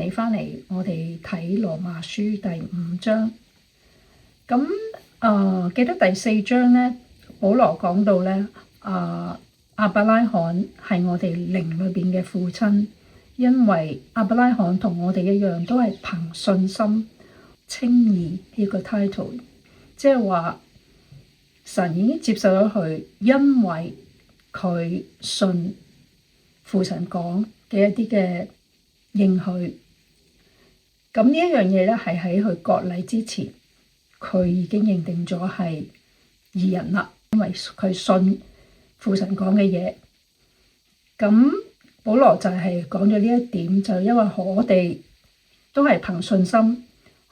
你翻嚟，我哋睇羅馬書第5章。咁記得第4章咧，保羅講到咧，亞伯拉罕係我哋靈裏邊嘅父親，因為亞伯拉罕同我哋一樣，都係憑信心稱義呢個 title， 即係話神已經接受咗佢，因為佢信父神講嘅一啲嘅應許。咁呢一樣嘢咧，係喺佢割禮之前，佢已經認定咗係義人啦，因為佢信父神講嘅嘢。咁保羅就係講咗呢一點，就因為我哋都係憑信心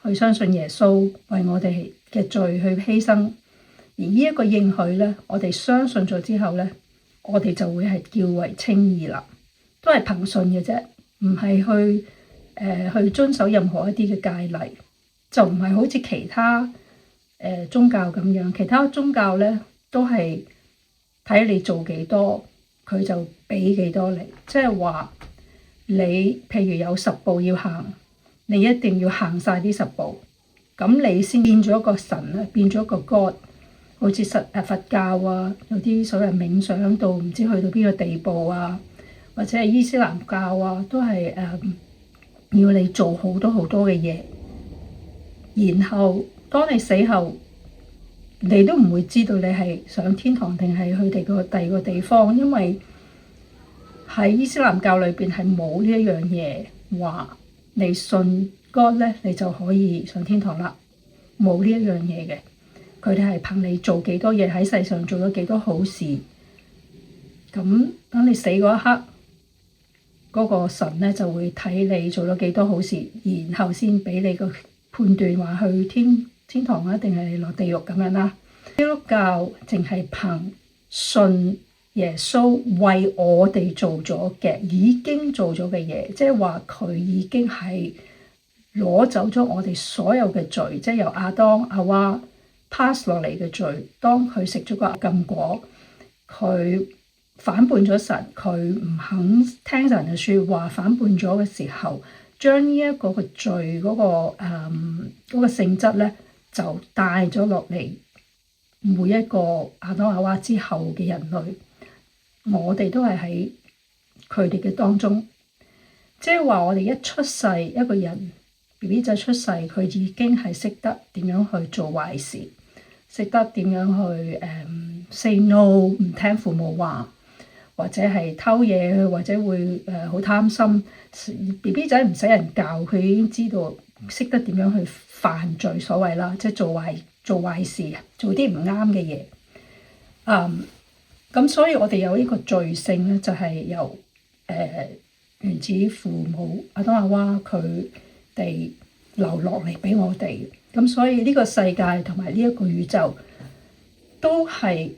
去相信耶穌為我哋嘅罪去犧牲，而呢一個應許咧，我哋相信咗之後咧，我哋就會係叫為稱義啦，都係憑信嘅啫，唔係去遵守任何一啲嘅戒例，就唔係好似其他宗教咁樣。其他宗教咧都係睇你做幾多，佢就俾幾多你。即係話你譬如有10步要行，你一定要行晒啲10步，咁你先變咗個神啊，變咗個 God。好似佛教啊，有啲所謂冥想到唔知去到邊個地步啊，或者係伊斯蘭教啊，都係要你做好多好多嘅嘢，然後當你死後，你都唔會知道你係上天堂定係去第二個地方，因為喺伊斯蘭教裏邊係冇呢一樣嘢話你信 God 咧，你就可以上天堂啦，冇呢一樣嘢嘅。佢哋係憑你做幾多嘢，喺世上做咗幾多好事，咁等你死嗰一刻，嗰個神咧就會睇你做咗幾多好事，然後先俾你個判斷話去天堂啊，定係落地獄咁樣啦。基督教淨係憑信耶穌為我哋做咗嘅，已經做咗嘅嘢，即係話佢已經係攞走咗我哋所有嘅罪，即係由亞當亞娃pass 落嚟嘅罪。當佢食咗個禁果，佢反叛咗神，佢唔肯聽神嘅説話，反叛咗嘅時候，將呢一個嘅罪嗰個性質咧，就帶咗落嚟每一個亞當亞娃之後嘅人類。我哋都係喺佢哋嘅當中，即係話我哋一出世，一個人 BB 仔出世，佢已經係識得點樣去做壞事，識得點樣去say no， 唔聽父母話，或者係偷嘢，或者會好貪心。BB 仔唔使人教，佢已經知道識得點樣去犯罪，所謂啦，即係做壞事，做啲唔啱嘅嘢。咁所以我哋有呢個罪性咧，就係由原始父母亞當亞娃佢哋留落嚟俾我哋。咁所以呢個世界同埋呢一個宇宙都係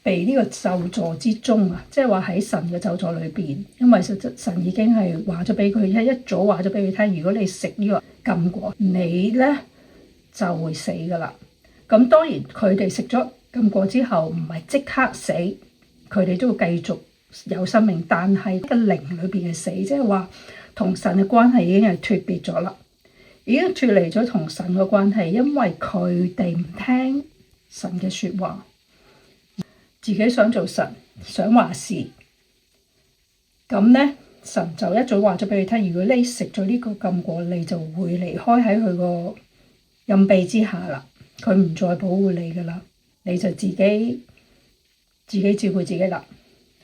被呢個咒詛之中啊，即係話喺神嘅咒詛裏邊，因為實質神已經係話咗俾佢，一早話咗俾佢聽，如果你食呢個禁果，你咧就會死噶啦。咁當然佢哋食咗禁果之後，唔係即刻死，佢哋都會繼續有生命，但係個靈裏邊嘅死，即係話同神嘅關係已經係脫別咗啦，已經脫離咗同神嘅關係，因為佢哋唔聽神嘅説話，自己想做神，想話事。咁咧，神就一早話咗俾佢聽，如果你食咗呢個禁果，你就會離開喺佢個蔭庇之下啦，佢唔再保護你噶啦，你就自己照顧自己啦。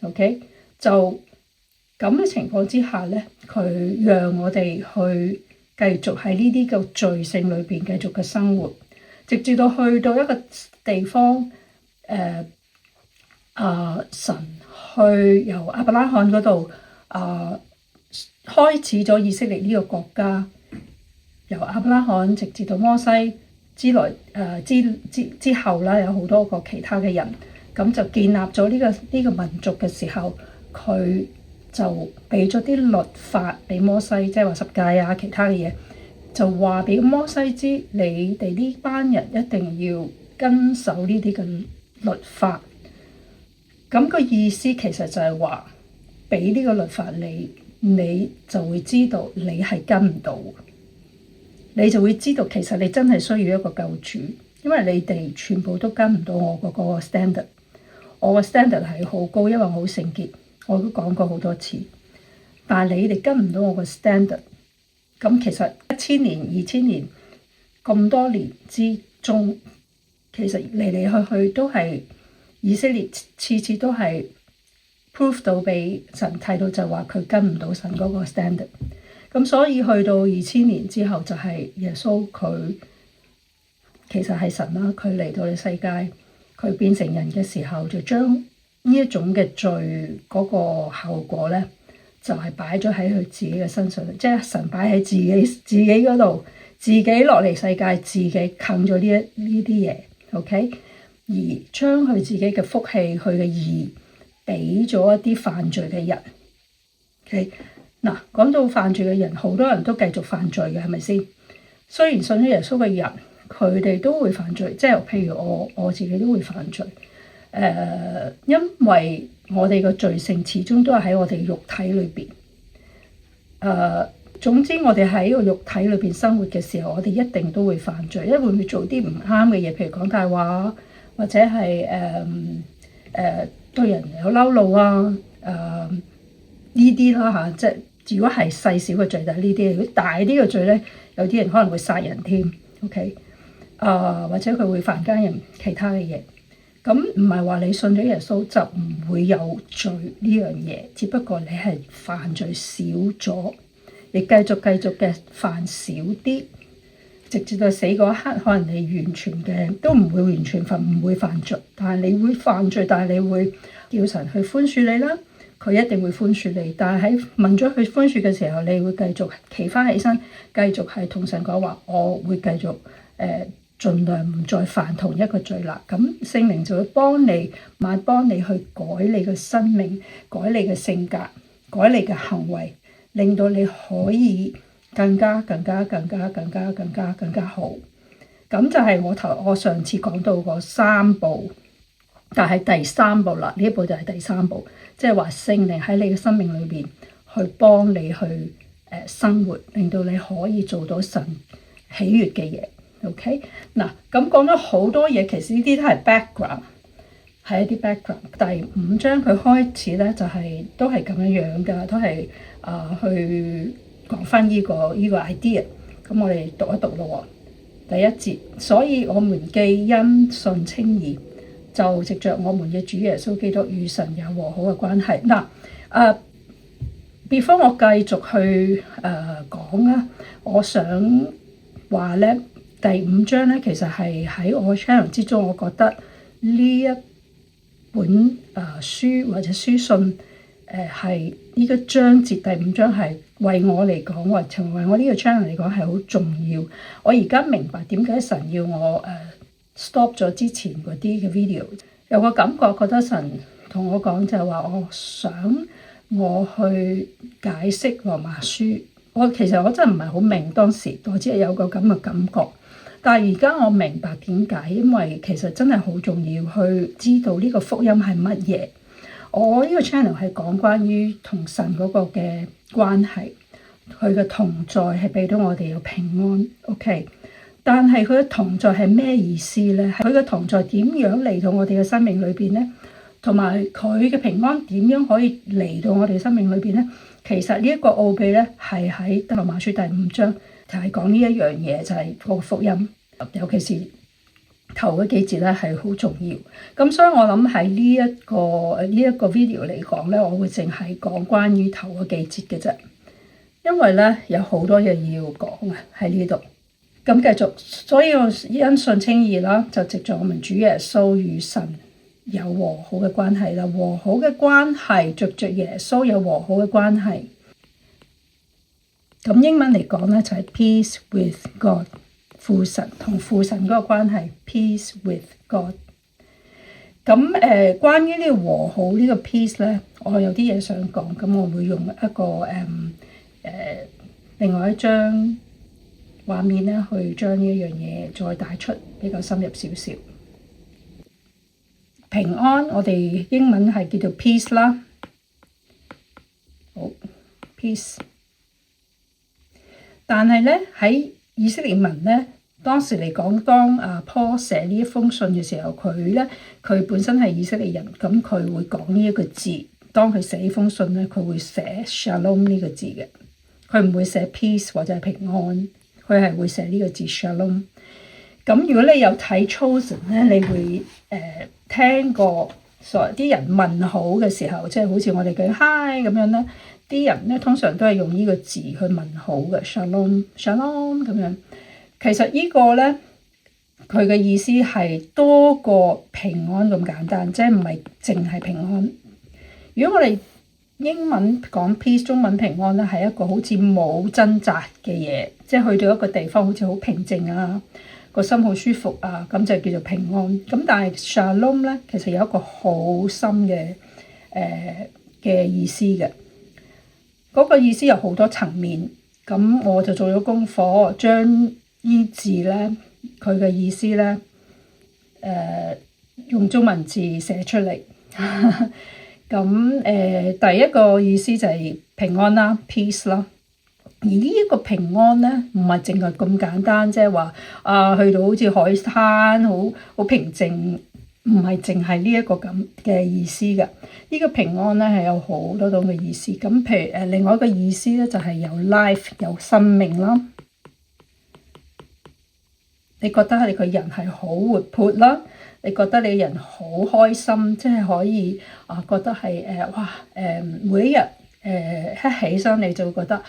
OK， 就咁嘅情況之下咧，佢讓我哋去繼續喺呢啲嘅罪性裏邊繼續嘅生活，直至到去到一個地方，神去由亞伯拉罕嗰度開始咗以色列呢個國家，由亞伯拉罕直至到摩西之後啦，有好多個其他嘅人，咁就建立咗呢個民族嘅時候，佢就俾咗啲律法俾摩西，即係話十誡啊，其他嘅嘢，就話俾摩西知，你哋呢班人一定要跟守呢啲嘅律法。咁個意思其實就係話，俾呢個律法你，你就會知道你係跟唔到，你就會知道其實你真係需要一個救主，因為你哋全部都跟唔到我嗰個 standard。我個 standard 係好高，因為我好聖潔，我都講過好多次。但係你哋跟唔到我個 standard，咁其實1000年、2000年咁多年之中，其實嚟嚟去去都係以色列次次都係 prove 到俾神睇到，就話佢跟唔到神嗰個 standard。咁所以去到2000年之後，就係耶穌佢其實係神啦，佢嚟到你世界，佢變成人嘅時候，就將呢一種嘅罪嗰個後果咧，就係擺咗喺佢自己嘅身上，即係神擺喺自己嗰度，自己落嚟世界，自己啃咗呢啲嘢 ，OK， 而將佢自己嘅福氣、佢嘅義俾咗一啲犯罪嘅人 ，OK。嗱，講到犯罪嘅人，好多人都繼續犯罪嘅，係咪先？雖然信咗耶穌嘅人，佢哋都會犯罪，即係譬如我自己都會犯罪。因為我哋嘅罪性始終都係喺我哋肉體裏邊。總之我哋喺個肉體裏邊生活嘅時候，我哋一定都會犯罪，因為會做啲唔啱嘅嘢，譬如講大話，或者係對人有嬲怒啊，呢啲啦嚇，即係。如果係細小嘅罪就係呢啲，如果大啲嘅罪咧，有啲人可能會殺人添，OK，或者佢會犯奸淫其他嘅嘢。咁唔係話你信咗耶穌就唔會有罪呢樣嘢，只不過你係犯罪少咗，亦繼續嘅犯少啲，直至到死嗰一刻，可能你完全嘅都唔會完全唔會犯罪，但係你會犯罪，但係你會叫神去寬恕你啦。佢一定會寬恕你，但係喺問咗佢寬恕嘅時候，你會繼續企翻起身，繼續係同神講話，我會繼續盡量唔再犯同一個罪啦。咁聖靈就會幫你去改你嘅生命，改你嘅性格，改你嘅行為，令到你可以更加好。咁就係我上次講到嗰3步。但係第3步啦，呢一步就係第3步，即係話聖靈喺你嘅生命裏邊去幫你去生活，令到你可以做到神喜悅嘅嘢。OK， 嗱，咁講咗好多嘢，其實呢啲都係 background， 係一啲 background。第5章佢開始咧就係都係咁樣樣㗎，都係去講翻呢個 idea。咁我哋讀一讀咯。第1節，所以我們既因信稱義，就藉着我們嘅主耶穌基督與神有和好嘅關係。嗱，before 我繼續去講啦，我想話咧，第5章咧其實係喺我 channel 之中，我覺得呢一本書或者書信係呢個章節第5章係為我嚟講，或者為我呢個 channel 嚟講係好重要。我而家明白點解神要我stop 咗之前嗰啲嘅 video， 有個感覺覺得神同我講就係話，我想我去解釋羅馬書。其實我真係唔係好明當時，我只係有個咁嘅感覺。但係而家我明白點解，因為其實真係好重要去知道呢個福音係乜嘢。我呢個 channel 係講關於同神嗰個嘅關係，佢嘅同在係俾到我哋有平安。OK。但係佢嘅同在係咩意思咧？佢嘅同在點樣嚟到我哋嘅生命裏邊咧？同埋佢嘅平安點樣可以嚟到我哋生命裏邊咧？其實呢一個奧秘咧係喺羅馬書第5章就係講呢一樣嘢，就係個福音，尤其是頭嗰幾節咧係好重要。咁所以我諗喺呢一個 video 嚟講咧，我會淨係講關於頭嗰幾節嘅啫，因為咧有好多嘢要講啊喺呢度。咁繼續，所以我因信稱義啦，就藉著我們主耶穌與神有和好嘅關係啦。和好嘅關係，藉著耶穌有和好嘅關係。咁英文嚟講咧，就係 peace with God， 父神同父神嗰個關係 peace with God。咁關於呢個和好呢個 peace 咧，我有啲嘢想講，咁我會用一個另外一張畫面咧，去將呢一樣嘢再帶出比較深入少少。平安，我哋英文係叫做 peace 啦。好 peace。但係咧喺以色列文咧，當時嚟講，當Paul 寫呢一封信嘅時候，佢本身係以色列人，咁佢會講呢一個字。當佢寫呢封信咧，佢會寫 Shalom 呢個字嘅，佢唔會寫 peace 或者係平安，佢係會寫呢個字 Shalom。咁如果你有睇 Chosen 咧，你會聽過所有啲人問好嘅時候，即係好似我哋嘅 Hi 咁樣咧，啲人咧通常都係用呢個字去問好嘅 Shalom Shalom 咁樣。其實呢個咧，佢嘅意思係多過平安咁簡單，即係唔係淨係平安。如果我哋英文講 peace， 中文平安咧，係一個好似冇掙扎嘅嘢，即係去到一個地方好似好平靜啊，個心好舒服啊，咁就叫做平安。咁但係 Shalom 咧，其實有一個好深嘅意思嘅，嗰個意思有好多層面。咁我就做咗功課，將呢字咧佢嘅意思咧用中文字寫出嚟。咁第一個意思就係平安啦 ，peace 啦。而呢一個平安咧，唔係淨係咁簡單，即係話去到好似海灘，好平靜，唔係淨係呢一個咁嘅意思嘅。呢個平安咧係有好多種嘅意思。咁譬如另外一個意思咧，就係有 life 有生命啦。你覺得你個人係好活潑啦，你覺得你人好開心，即係可以覺得係每一日一起身你就會覺得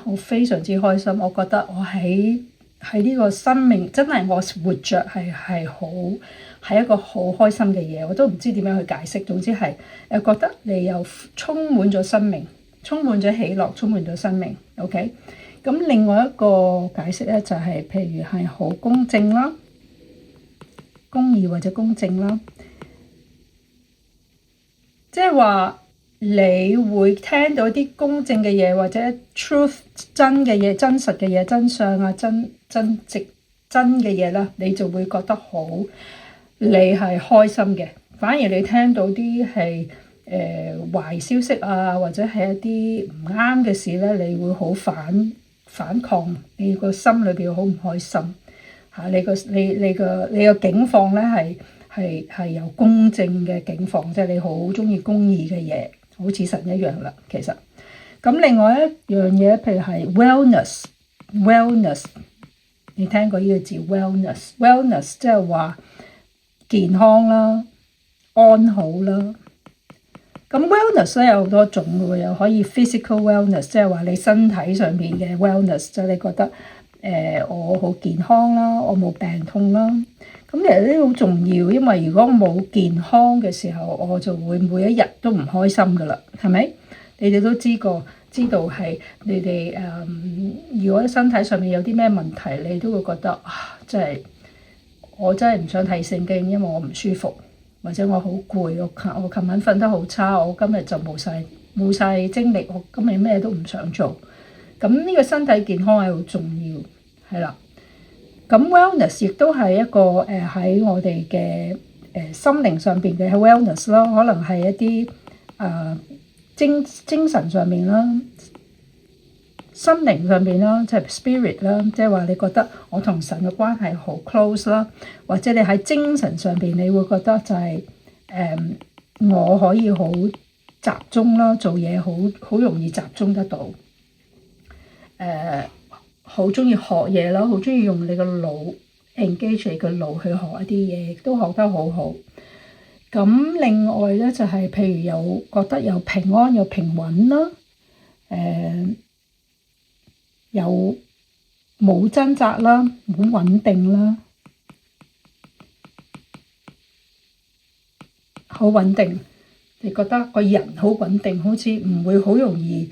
我非常之開心。我覺得我喺呢個生命真係我活着係一個好開心嘅嘢。我都唔知點樣去解釋。總之係覺得你又充滿咗生命，充滿咗喜樂，充滿咗生命。OK。咁另外一個解釋咧就係譬如係好公正啦，公義或者公正啦，即係話你會聽到啲公正嘅嘢，或者 truth 真嘅嘢、真實嘅嘢、真相啊、真嘅嘢啦，你就會覺得好，你係開心嘅。反而你聽到啲係壞消息啊，或者係一啲唔啱嘅事咧，你會好反抗，你個心裏邊好唔開心嚇。你個境況咧係有公正嘅境況，即係你好中意公義嘅嘢，好似神一樣啦。其實咁另外一樣嘢，譬如係 wellness， 你聽過呢個字 wellness 即係話健康啦、安好啦。咁 wellness 咧有好多種嘅喎，又可以 physical wellness， 即係話你身體上面嘅 wellness， 即係你覺得我好健康啦，我冇病痛啦。咁其實呢啲好重要，因為如果我冇健康嘅時候，我就會每一日都唔開心噶啦，係咪？你哋都知道係你哋如果身體上面有啲咩問題，你都會覺得我真係唔想睇聖經，因為我唔舒服。或者我好攰，我琴晚瞓得好差，我今日就冇晒精力，我今日咩都唔想做。咁呢個身體健康係好重要，係啦。咁 wellness 亦都係一個喺我哋嘅心靈上邊嘅 wellness 咯，可能係一啲精神上面啦、心靈上面啦，即係 spirit 啦，即係話你覺得我同神嘅關係好 close 啦，或者你喺精神上邊你會覺得就係我可以好集中啦，做嘢好容易集中得到，好中意學嘢啦，好中意用你個腦 engage 你個腦去學一啲嘢，亦都學得好好。咁另外咧就係譬如覺得有平安有平穩啦，有冇掙扎啦，好穩定啦，好穩定。你覺得個人好穩定，好似唔會好容易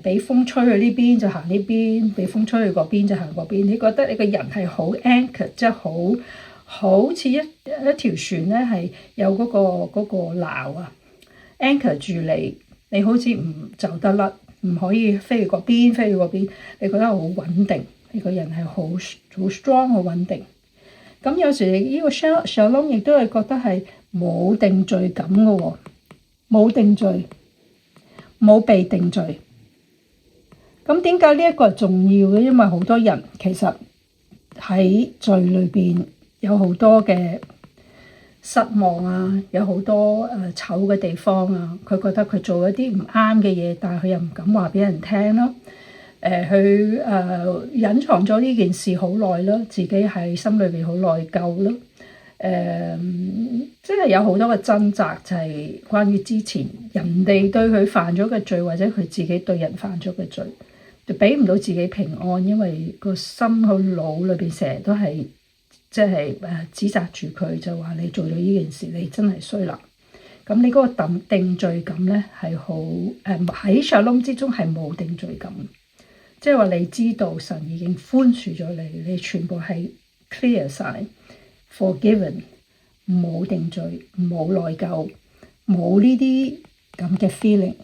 俾風吹去呢邊就行呢邊，俾風吹去嗰邊就行嗰邊。你覺得你個人係好 anchor， 即係好似一條船咧，係有嗰個錨啊 anchor 住你，你好似唔走得甩。唔可以飛去嗰邊，飛去嗰邊，你覺得好穩定，你個人係好 strong， 好穩定。咁有時呢個 shalom 亦都係覺得係冇定罪感嘅喎，冇定罪，冇被定罪。咁點解呢一個係重要嘅？因為好多人其實喺罪裏邊有好多嘅失望啊，有好多醜嘅地方啊，佢覺得佢做一啲唔啱嘅嘢，但係佢又唔敢話俾人聽咯。佢隱藏咗呢件事好耐啦，自己喺心裏邊好內疚咯。即係有好多嘅掙扎，就係關於之前人哋對佢犯咗嘅罪，或者佢自己對人犯咗嘅罪，就俾唔到自己平安，因為個心個腦裏邊成日都係即係指責住佢，就話你做咗呢件事，你真係衰啦。咁你嗰個定罪感咧係好喺 Shalom 之中係冇定罪感，即係話你知道神已經寬恕咗你，你全部係 clear 晒 forgiven， 冇定罪，冇內疚，冇呢啲咁嘅 feeling，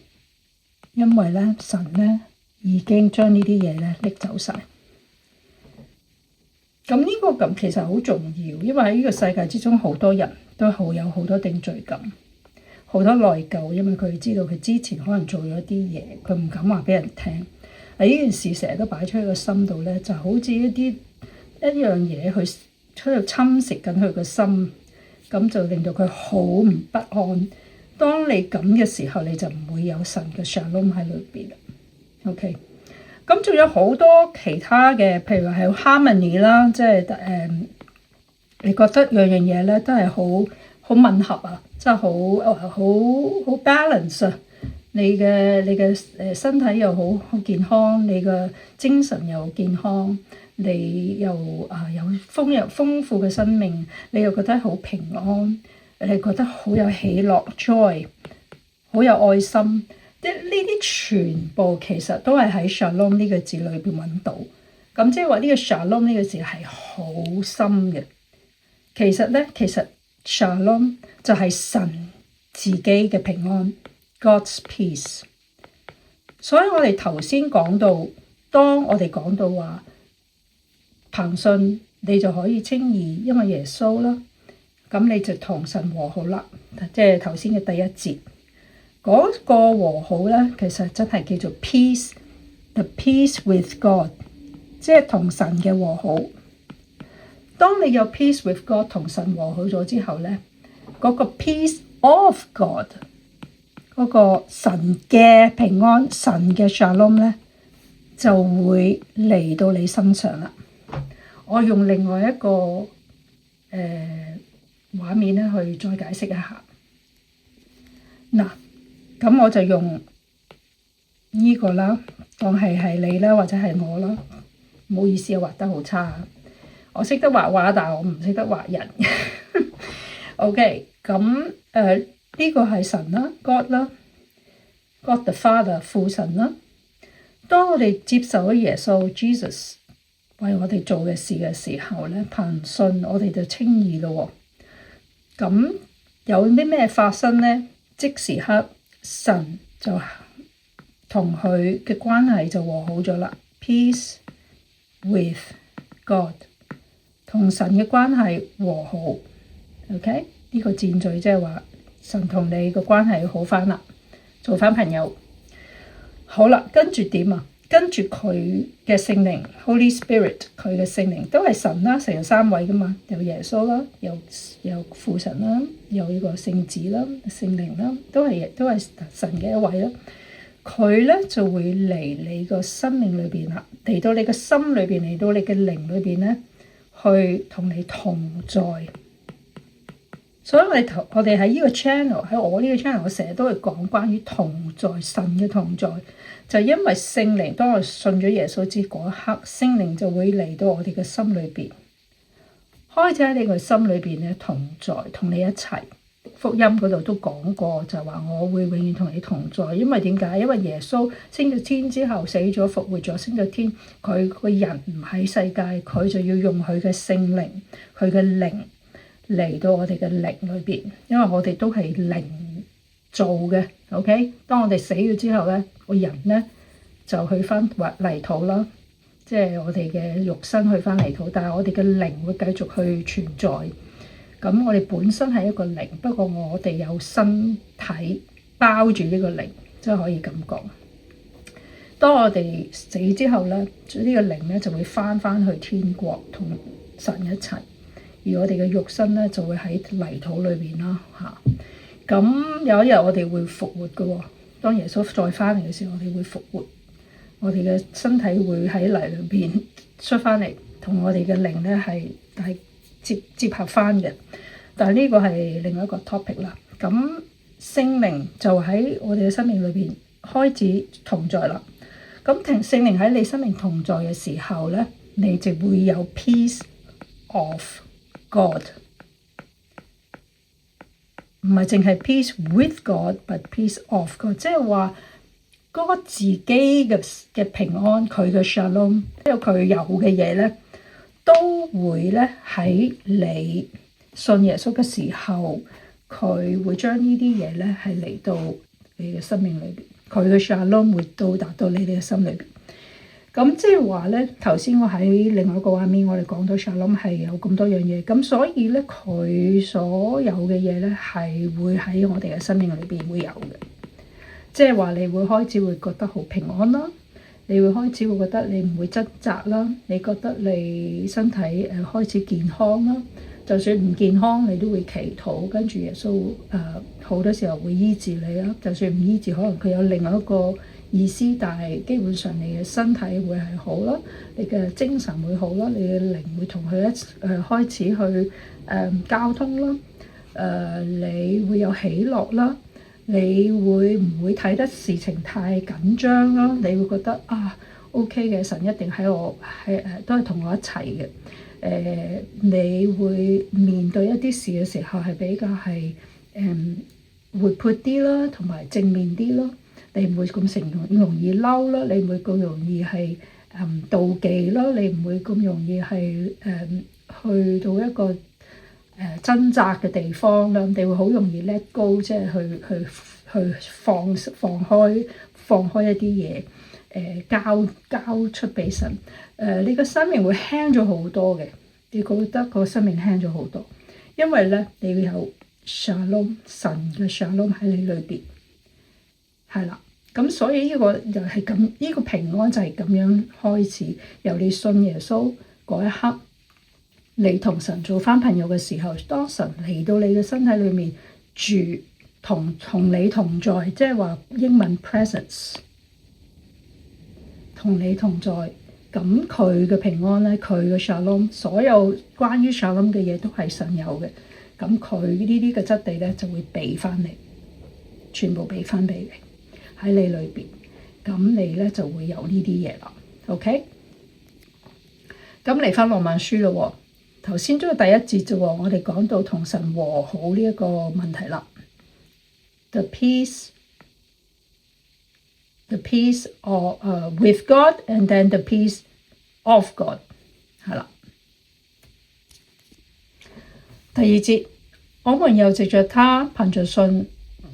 因為咧神咧已經將呢啲嘢咧拎走晒。咁呢個咁其實好重要，因為喺呢個世界之中，好多人都有好多定罪感，好多內疚，因為佢知道佢之前可能做咗啲嘢，佢唔敢話俾人聽。呢件事成日都擺出喺個心度咧，就好似一樣嘢去出去侵蝕緊佢個心，咁就令到佢好唔不安。當你咁嘅時候，你就唔會有神嘅 Shalom 喺裏邊啦。OK。咁仲有好多其他嘅，譬如話係 harmony 啦，即係你覺得樣樣嘢咧都係好吻合啊，即係好 balance 啊。你嘅身體又好健康，你嘅精神又健康，你又有豐富嘅生命，你又覺得好平安，你覺得好有喜樂 joy， 好有愛心。呢啲全部其實都係喺 Shalom 呢個字裏邊揾到，咁即係話呢個 Shalom 呢個字係好深嘅。其實 Shalom 就係神自己嘅平安 ，God's peace。所以我哋頭先講到，當我哋講到話憑信你就可以稱義，因為耶穌啦，咁你就同神和好啦，即係頭先嘅第一節。嗰個和好咧，其實真係叫做 peace，the peace with God， 即係同神嘅和好。當你有 peace with God 同神和好咗之後咧，嗰個 peace of God， 嗰個神嘅平安、神嘅 Shalom 咧，就會嚟到你身上啦。我用另外一個畫面咧去再解釋一下。嗱。咁我就用呢個啦，當係你啦，或者係我啦。唔好意思，我畫得好差。我識得畫畫，但係我唔識得畫人。OK， 咁呢個係神啦 ，God 啦 ，God the Father 父神啦。當我哋接受咗耶穌 Jesus 為我哋做嘅事嘅時候咧，憑信我哋就稱義咯。咁有啲咩發生咧？即時刻。神就同佢嘅關係就和好咗啦 ，peace with God， 同神嘅關係和好 ，OK？ 呢個漸序即係話神同你嘅關係好返啦，做返朋友。好啦，跟住點啊？跟住佢嘅聖靈 Holy Spirit， 佢嘅聖靈都係神啦，成有三位噶嘛，有耶穌啦，有父神啦，有呢個聖子啦、聖靈啦，都係神嘅一位啦。佢咧就會嚟你個生命裏邊啦，嚟到你個心裏邊，嚟到你嘅靈裏邊咧，去同你同在。所以我哋喺呢個 channel， 喺我呢個 channel， 我成日都會講關於同在，神嘅同在，就因為聖靈，當我信咗耶穌之嗰一刻，聖靈就會嚟到我哋嘅心裏邊，開始喺你個心裏邊咧同在，同你一齊。福音嗰度都講過，就話我會永遠同你同在，因為點解？因為耶穌升咗天之後，死咗復活咗，升咗天，佢個人唔喺世界，佢就要用佢嘅聖靈，佢嘅靈。嚟到我哋嘅靈裏邊，因為我哋都係靈做嘅 ，OK？ 當我哋死咗之後咧，個人咧就去翻泥土啦，即係我哋嘅肉身去翻泥土，但係我哋嘅靈會繼續去存在。咁我哋本身係一個靈，不過我哋有身體包住呢個靈，即係可以咁講。當我哋死之後咧，呢個靈咧就會翻去天國同神一齊，而我哋嘅肉身咧就會喺泥土裏邊啦嚇。咁有一日我哋會復活嘅喎，當耶穌再翻嚟嘅時候，我哋會復活，我哋嘅身體會喺泥裏邊出翻嚟，同我哋嘅靈咧係接合翻嘅。但係呢個係另一個 topic 啦。咁聖靈就喺我哋嘅生命裏邊開始同在啦。咁聖靈喺你生命同在嘅時候咧，你就會有 peace of God， 唔係淨係 peace with God，but peace of God， 即係話God自己嘅平安，佢嘅 shalom， 因為佢有嘅嘢咧，都會咧喺你信耶穌嘅時候，佢會將呢啲嘢咧係嚟到你嘅生命裏邊。佢嘅 shalom 會到達到你哋嘅心裏邊，咁即係話咧，頭先我喺另外一個畫面，我哋講到 shalom 係有咁多樣嘢，咁所以咧佢所有嘅嘢咧係會喺我哋嘅生命裏邊會有嘅，即係話你會開始會覺得好平安啦，你會開始會覺得你唔會掙扎啦，你覺得你身體開始健康啦。就算唔健康，你都會祈禱，跟住耶穌好多時候會醫治你啦。就算唔醫治，可能佢有另外一個意思，但係基本上你嘅身體會係好啦，你嘅精神會好啦，你嘅靈會同佢開始去交通啦。你會有喜樂啦，你會唔會睇得事情太緊張啦？你會覺得OK 嘅，神一定喺我都係同我一齊嘅。你會面對一啲事嘅時候係比較係活潑啲啦，同埋正面啲咯。你唔會咁容易嬲啦，你唔會咁容易係妒忌啦，你唔會咁容易係去到一個掙扎嘅地方啦。你會好容易 let go， 即係去放開一啲嘢，交出俾神。你個生命會輕咗好多嘅，你覺得個生命輕咗好多，因為咧你會有 shalom， 神嘅 shalom 喺你裏邊，係啦。咁所以呢個就係咁，呢個平安就係咁樣開始。由你信耶穌嗰一刻，你同神做翻朋友嘅時候，當神嚟到你嘅身體裏面住，同你同在，即係話英文 presence， 同你同在。咁佢嘅平安咧，佢嘅 shalom， 所有關於 shalom 嘅嘢都係神有嘅。咁佢呢啲嘅質地咧就會俾翻你，全部俾翻俾你喺你裏邊。咁你咧就會有呢啲嘢啦。OK， 咁嚟翻羅馬書咯。頭先都係第一節啫，我哋講到同神和好呢一個問題啦。The peace of with God and then the peace of God， 係啦。第二節，我們又藉着他憑着信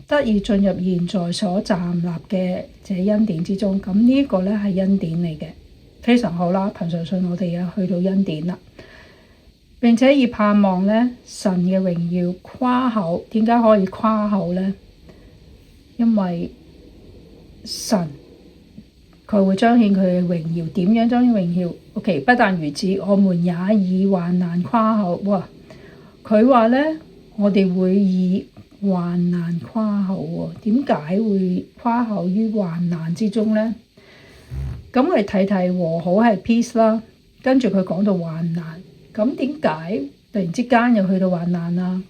得以進入現在所站立嘅這恩典之中。咁呢個咧係恩典嚟嘅，非常好啦。憑着信我哋又去到恩典啦，並且以盼望咧神嘅榮耀誇口。點解可以誇口咧？因為神佢會彰顯佢嘅榮耀，點樣彰顯榮耀 ？OK， 不但如此，我們也以患難誇口。哇！佢話咧，我哋會以患難誇口喎。點解會誇口於患難之中咧？咁我哋睇睇和好係 peace 啦，跟住佢講到患難，咁點解突然之間又去到患難啊？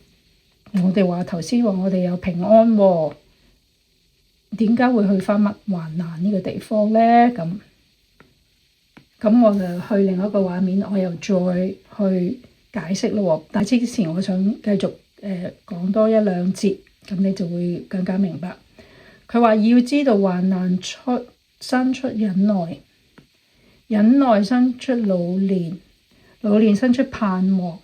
我哋話頭先話我哋有平安喎。點解會去翻乜患難呢個地方咧？咁我就去另一個畫面，我又再去解釋咯。但係之前我想繼續講多一兩節，咁你就會更加明白。佢話要知道患難生出忍耐，忍耐生出老練，老練生出盼望。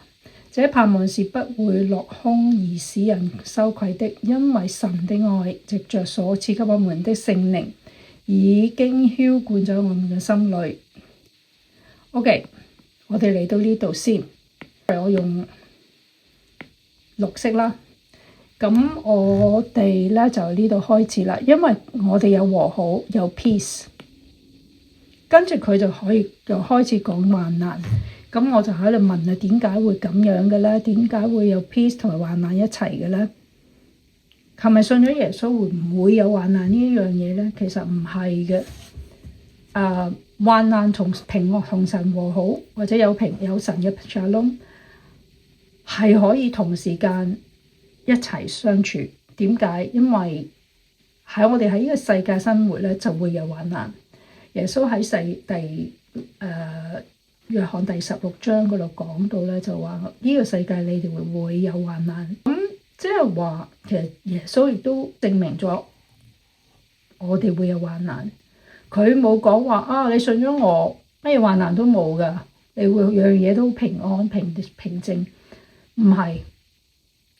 這盼望是不會落空而使人羞愧的，因為神的愛藉着所賜給我們的聖靈已經澆灌咗我們嘅心裏。OK， 我哋嚟到呢度先，我用綠色啦。咁我哋咧就呢度開始啦，因為我哋有和好，有 peace，跟住佢就可以又開始講患難。咁我就喺度問啊，點解會咁樣嘅咧？點解會有 peace 同埋患難一齊嘅咧？係咪信咗耶穌會唔會有患難呢一樣嘢咧？其實唔係嘅。患難同平安同神和好，或者有神嘅 shalom 係可以同時間一齊相處。點解？因為我哋喺呢個世界生活咧，就會有患難。耶穌喺約翰第16章嗰度講到咧，就話呢個世界你哋會有患難。咁即係話，其實耶穌亦都證明咗我哋會有患難。佢冇講話啊，你信咗我，咩患難都冇噶，你會樣嘢都平安平靜。唔係，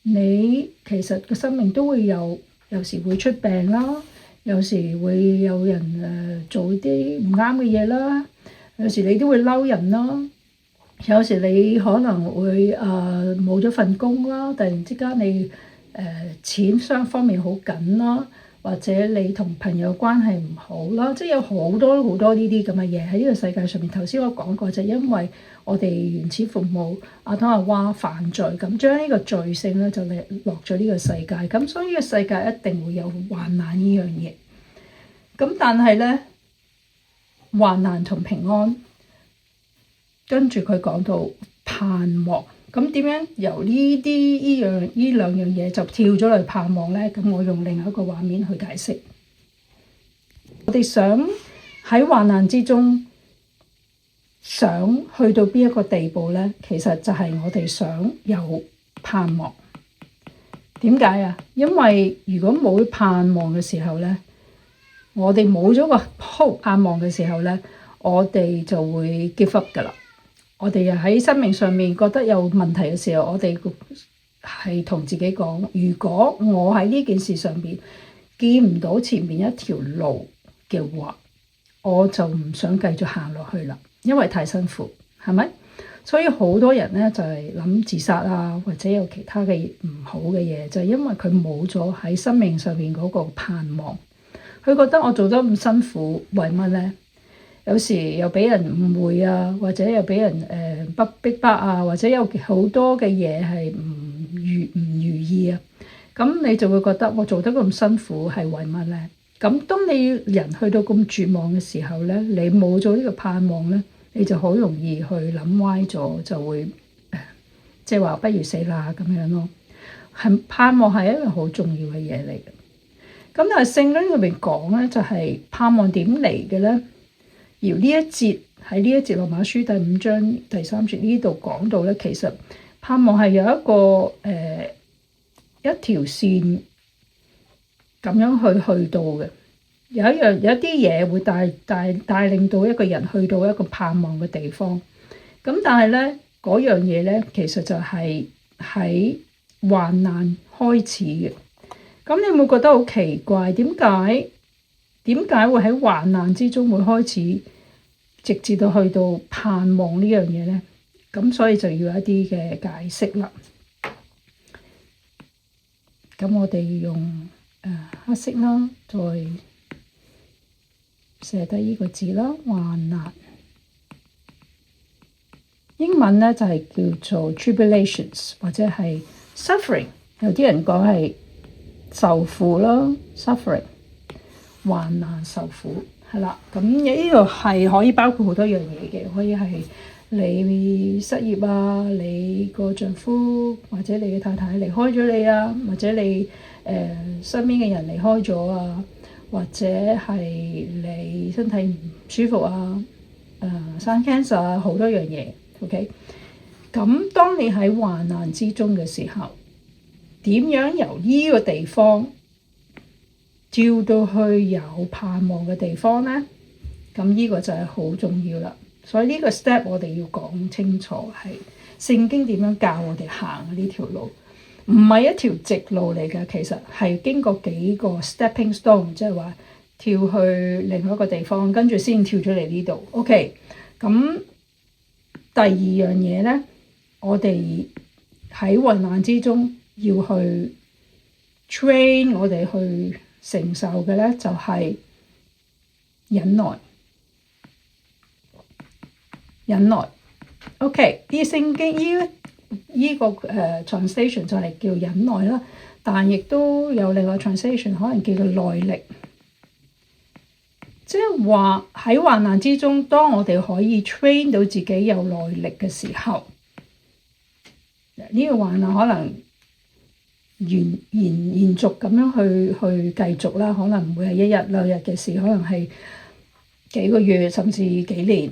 你其實個生命都會有時會出病啦，有時會有人做啲唔啱嘅嘢啦，有時你都會嬲人啦，有時你可能會冇咗份工啦，突然之間你錢雙方面好緊啦。或者你同朋友關係唔好啦，即係有好多好多呢啲咁嘅嘢喺呢個世界上面。頭先我講過就係因為我哋原始父母亞當夏娃犯罪，咁將呢個罪性咧就落咗呢個世界，咁所以呢個世界一定會有患難呢樣嘢。咁但係咧，患難同平安，跟住佢講到盼望。咁點樣由呢兩樣嘢就跳咗嚟盼望咧？咁我用另一個畫面去解釋。我哋想喺患難之中，想去到邊一個地步咧？其實就係我哋想有盼望。點解啊？因為如果冇盼望嘅時候咧，我哋冇咗個盼望嘅時候咧，我哋就會 give up 㗎啦。我哋又喺生命上面覺得有問題嘅時候，我哋係同自己講：如果我喺呢件事上邊見唔到前面一條路嘅話，我就唔想繼續行落去啦，因為太辛苦，係咪？所以好多人咧就係諗自殺啊，或者有其他嘅唔好嘅嘢，就係因為佢冇咗喺生命上面嗰個盼望。佢覺得我做得咁辛苦，為乜咧？有時又俾人誤會啊，或者又俾人逼迫啊，或者有好多嘅嘢係唔如意啊。咁你就會覺得我做得咁辛苦係為乜咧？咁當你人去到咁絕望嘅時候咧，你冇咗呢個盼望咧，你就好容易去諗歪咗，就會即係話不如死啦咁樣咯。係盼望係一個好重要嘅嘢嚟嘅。咁但係聖經裏邊講咧，就係盼望點嚟嘅咧？而呢一節喺呢一節羅馬書第5章第3節呢度講到咧，其實盼望係有一個一條線咁樣去到嘅，有一啲嘢會帶領到一個人去到一個盼望嘅地方。咁但係咧，嗰樣嘢咧，其實就係喺患難開始嘅。咁你有冇覺得好奇怪？點解會喺患難之中會開始，直至到去到盼望呢樣嘢咧？咁所以就要一啲嘅解釋啦。咁我哋用黑色啦，再寫低呢個字啦，患難。英文咧就係叫做 tribulations 或者係 suffering。有啲人講係受苦啦 ，suffering。患難受苦係啦，咁呢度係可以包括好多樣嘢嘅，可以係你失業啊，你個丈夫或者你嘅太太離開咗你啊，或者你身邊嘅人離開咗啊，或者係你身體唔舒服啊，生 cancer 啊，好多樣嘢。OK，咁當你喺患難之中嘅時候，點樣由呢個地方照到去有盼望嘅地方咧？咁呢個就係好重要啦。所以呢個 step 我哋要講清楚，係聖經點樣教我哋行呢條路，唔係一條直路嚟嘅。其實係經過幾個 stepping stone，即係話跳去另外一個地方，跟住先跳出嚟呢度。OK，咁第二樣嘢咧，我哋喺患難之中要去 train 我哋去承受嘅咧，就係忍耐。忍耐。OK， 啲聖經呢個translation 就係叫忍耐啦，但亦都有另外 translation 可能叫做耐力。即係話喺患難之中，當我哋可以 train 到自己有耐力嘅時候，呢個患難可能延續咁樣去繼續啦，可能唔會係一日兩日嘅事，可能係幾個月甚至幾年。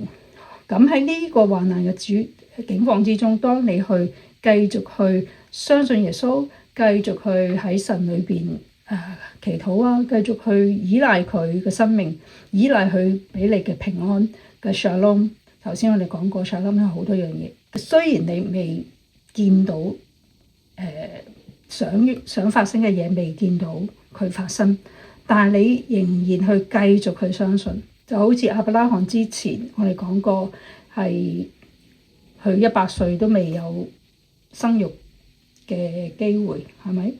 咁喺呢個患難嘅境況之中，當你去繼續去相信耶穌，繼續去喺神裏邊祈禱啊，繼續去依賴佢嘅生命，依賴佢俾你嘅平安嘅 shalom。頭先我哋講過 shalom 有好多樣嘢，雖然你未見到想發生嘅嘢，未見到佢發生，但係你仍然去繼續去相信。就好似亞伯拉罕之前我哋講過，係佢100歲都未有生育嘅機會，係咪？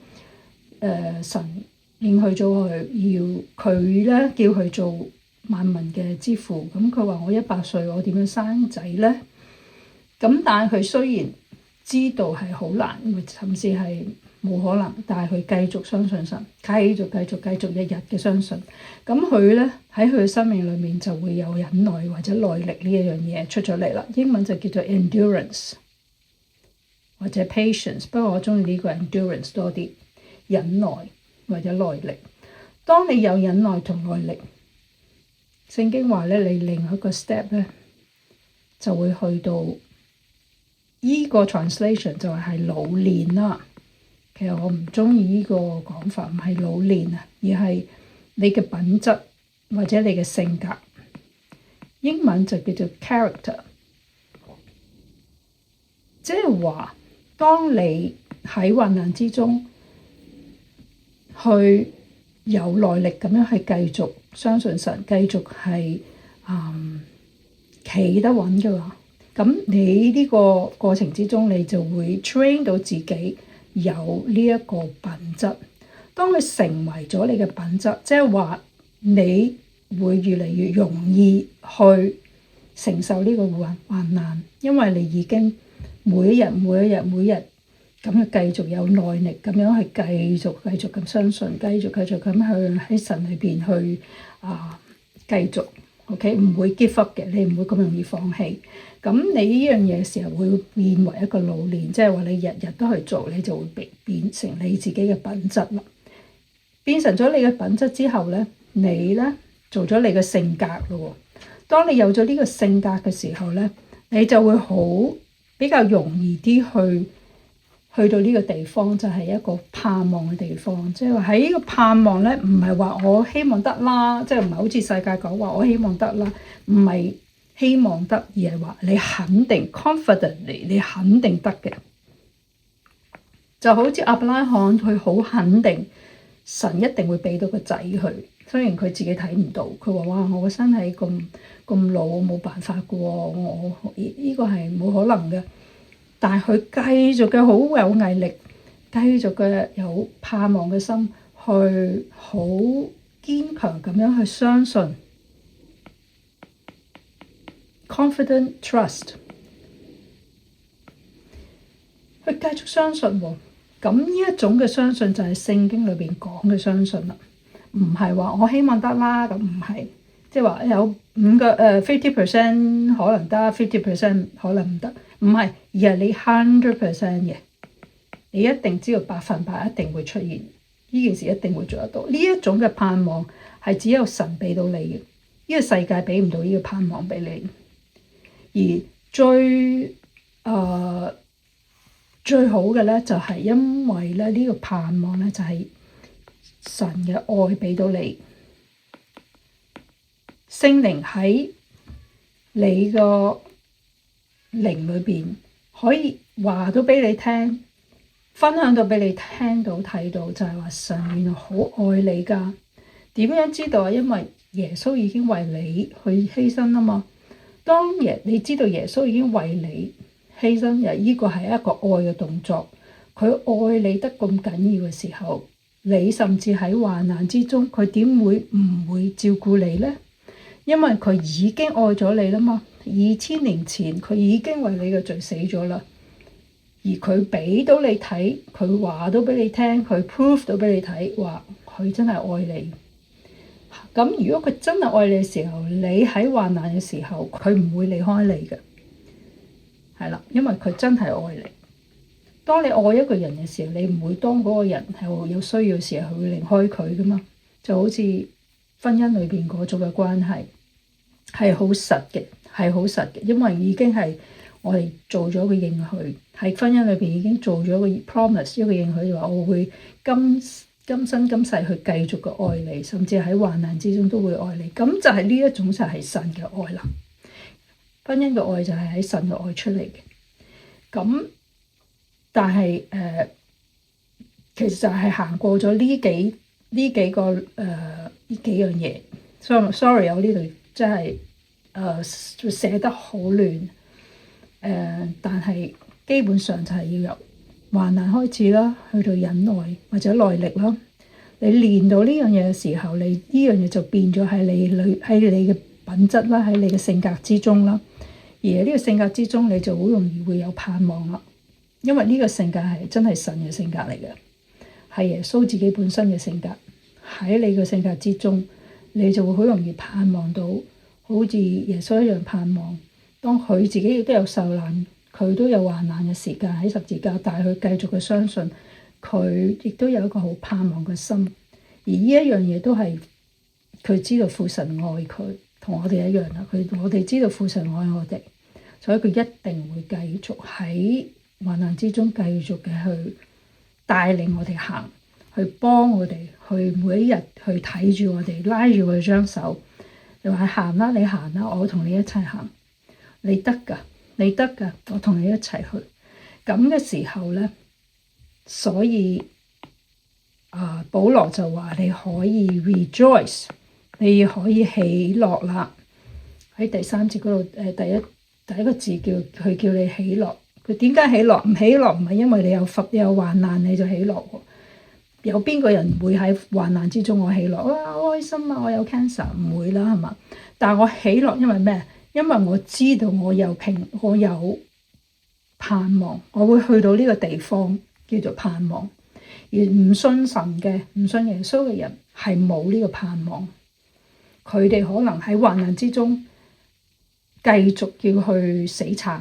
神應許咗佢，要佢咧叫佢做萬民嘅之父。咁佢話我100歲，我點樣生仔咧？咁但係佢雖然知道係好難，甚至係冇可能，但係佢繼續相信神，繼續日日嘅相信。咁佢咧喺佢嘅生命裏面就會有忍耐或者耐力呢一樣嘢出咗嚟啦。英文就叫做 endurance 或者 patience， 不過我中意呢個 endurance 多啲，忍耐或者耐力。當你有忍耐同耐力，聖經話咧，你另一個 step 咧就會去到呢個 translation 就係老練啦。其實我唔中意呢個講法，唔係老練啊，而係你嘅品質或者你嘅性格。英文就叫做 character， 即係話當你喺患難之中去有耐力咁樣去繼續相信神，繼續係企得穩嘅話，咁你呢個過程之中，你就會 train 到自己有呢一個品質。當佢成為咗你嘅品質，即係話你會越嚟越容易去承受呢個患難，因為你已經每一日咁樣繼續有耐力，咁樣去繼續咁相信，繼續咁去喺神裏邊去繼續 OK， 唔會 give up 嘅，你唔會咁容易放棄。咁你呢樣嘢時候會變為一個老練，即係話你日日都去做，你就會變成你自己嘅品質啦。變成咗你嘅品質之後咧，你咧做咗你嘅性格咯。當你有咗呢個性格嘅時候咧，你就會比較容易啲去到呢個地方，就係一個盼望嘅地方。即係話喺呢個盼望咧，唔係話我希望得啦，即係唔係好似世界講話我希望得啦，唔係希望得，而係話你肯定 confidently 你肯定得嘅。就好似亞伯拉罕，佢好肯定神一定會俾到個仔佢，雖然佢自己睇唔到。佢話：哇，我個身體咁老，冇辦法嘅喎，我呢個係冇可能嘅。但係佢繼續嘅好有毅力，繼續嘅有盼望嘅心，去好堅強咁樣去相信 confident trust， 去繼續相信喎。咁呢一種嘅相信就係聖經裏邊講嘅相信啦，唔係話我希望得啦，咁唔係，即係話有50% 可能得，50% 可能唔得，唔係，而係你 100% 嘅，你一定知道100%一定會出現，呢件事一定會做得到。呢一種嘅盼望係只有神俾到你嘅，呢個世界俾唔到呢個盼望俾你。而最好嘅咧，就係因為咧呢個盼望咧，就係神嘅愛俾到你，聖靈喺你個靈裏邊可以話到俾你聽，分享到俾你聽到睇到，就係話神原來好愛你噶。點樣知道啊？因為耶穌已經為你去犧牲啊嘛。當你知道耶穌已經為你犧牲，呢個係一個愛嘅動作。佢愛你得咁緊要嘅時候，你甚至喺患難之中，佢點會唔會照顧你呢？因為佢已經愛咗你啦嘛， 2000年前佢已經為你嘅罪死咗啦，而佢俾到你睇，佢話到俾你聽，佢 prove 到俾你睇，話佢真係愛你。咁如果佢真係愛你嘅時候，你喺患難嘅時候，佢唔會離開你嘅，係啦，因為佢真係愛你。當你愛一個人嘅時候，你唔會當嗰個人係有需要嘅時候，佢會離開佢噶嘛。就好似婚姻裏邊嗰種嘅關係係好實嘅，係好實嘅，因為已經係我哋做咗個應許，喺婚姻裏邊已經做咗個 promise， 一個應許，就話我會今生今世去繼續嘅愛你，甚至喺患難之中都會愛你。咁就係呢一種就係神嘅愛啦。婚姻嘅愛就係喺神嘅愛出嚟嘅。咁但係其實就係行過咗呢幾個呢幾樣嘢。sorry 我呢度真係寫得好亂。但係基本上就係要由患難開始啦，去到忍耐或者耐力啦。你練到呢樣嘢嘅時候，你呢樣嘢就變咗喺你嘅品質啦，喺你嘅性格之中啦。而喺呢個性格之中，你就好容易會有盼望啦。因為呢個性格係真係神嘅性格嚟嘅，係耶穌自己本身嘅性格。喺你嘅性格之中，你就會好容易盼望到，好似耶穌一樣盼望。當佢自己亦都有受難，佢都有患難嘅時間喺十字架，但係佢繼續去相信，佢亦都有一個好盼望嘅心。而呢一樣嘢都係佢知道父神愛佢，同我哋一樣啦。我哋知道父神愛我哋，所以佢一定會繼續喺患難之中繼續嘅去帶領我哋行，去幫我哋，去每一日去睇住我哋，拉住我哋雙手，你話行啦，你行啦，我同你一齊行。你得㗎，你得㗎，我同你一齊去。咁嘅時候咧，所以保羅就話你可以 rejoice， 你可以喜樂啦。喺第3節嗰度，第一個字叫你喜樂。佢點解喜樂？唔喜樂唔係因為你有患難你就喜樂喎。有邊個人會喺患難之中我喜樂？我開心啊！我有 cancer 唔會啦，係嘛？但係我喜樂因為咩？因為我知道我有盼望，我會去到呢個地方叫做盼望。而唔信神嘅、唔信耶穌嘅人係冇呢個盼望，佢哋可能喺患難之中繼續要去死撐，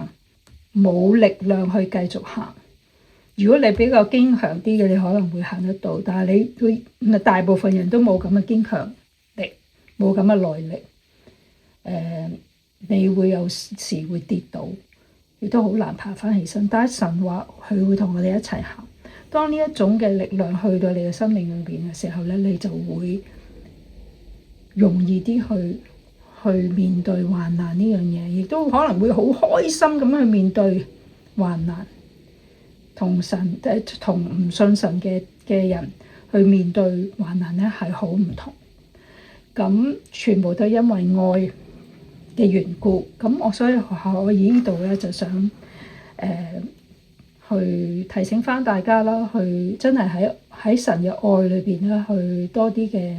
冇力量去繼續行。如果你比較堅強啲嘅，你可能會行得到，但係大部分人都冇咁嘅堅強力，冇咁嘅耐力。你會有時會跌倒，亦都好難爬翻起身。但係神話佢會同我哋一齊行。當呢一種嘅力量去到你嘅生命裏邊嘅時候咧，你就會容易啲去面對患難呢樣嘢，亦都可能會好開心咁去面對患難。同唔信神嘅人去面對患難咧係好唔同。咁全部都因為愛嘅緣故。咁所以我呢度咧就想去提醒翻大家啦，去真係喺神嘅愛裏邊咧，去多啲嘅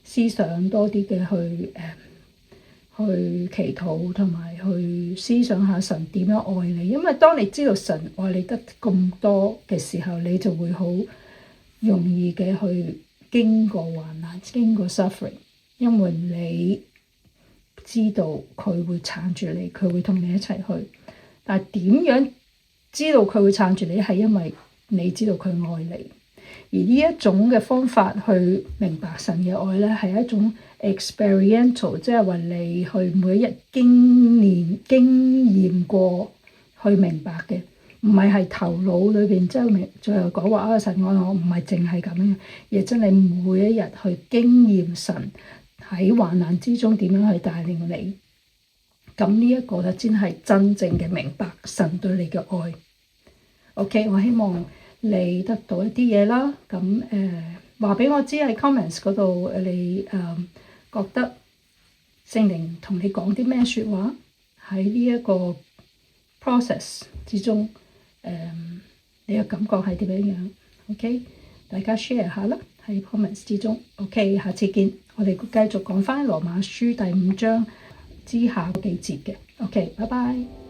思想，多啲嘅去祈禱，同埋去思想下神點樣愛你。因為當你知道神愛你得咁多嘅時候，你就會好容易嘅去經過患難，經過 suffering， 因為你知道佢會撐住你，佢會同你一齊去。但係點樣知道佢會撐住你？係因為你知道佢愛你。而呢一種嘅方法去明白神嘅愛咧，係一種 experiential， 即係話你去每一日經驗過去明白嘅，唔係頭腦裏邊即係最後講話神愛我，唔係淨係咁樣，而真係每一日去經驗神喺患難之中點樣去帶領你。咁呢一個咧，先係真正嘅明白神對你嘅愛。OK， 我希望你得到一啲嘢啦。咁話俾我知喺 comments 嗰度，你覺得聖靈同你講啲咩説話喺呢一個 process 之中，你嘅感覺係點樣？OK， 大家 share 下啦喺 comments 之中。OK， 下次見，我哋繼續講翻羅馬書第5章。之下幾節嘅。OK，拜拜。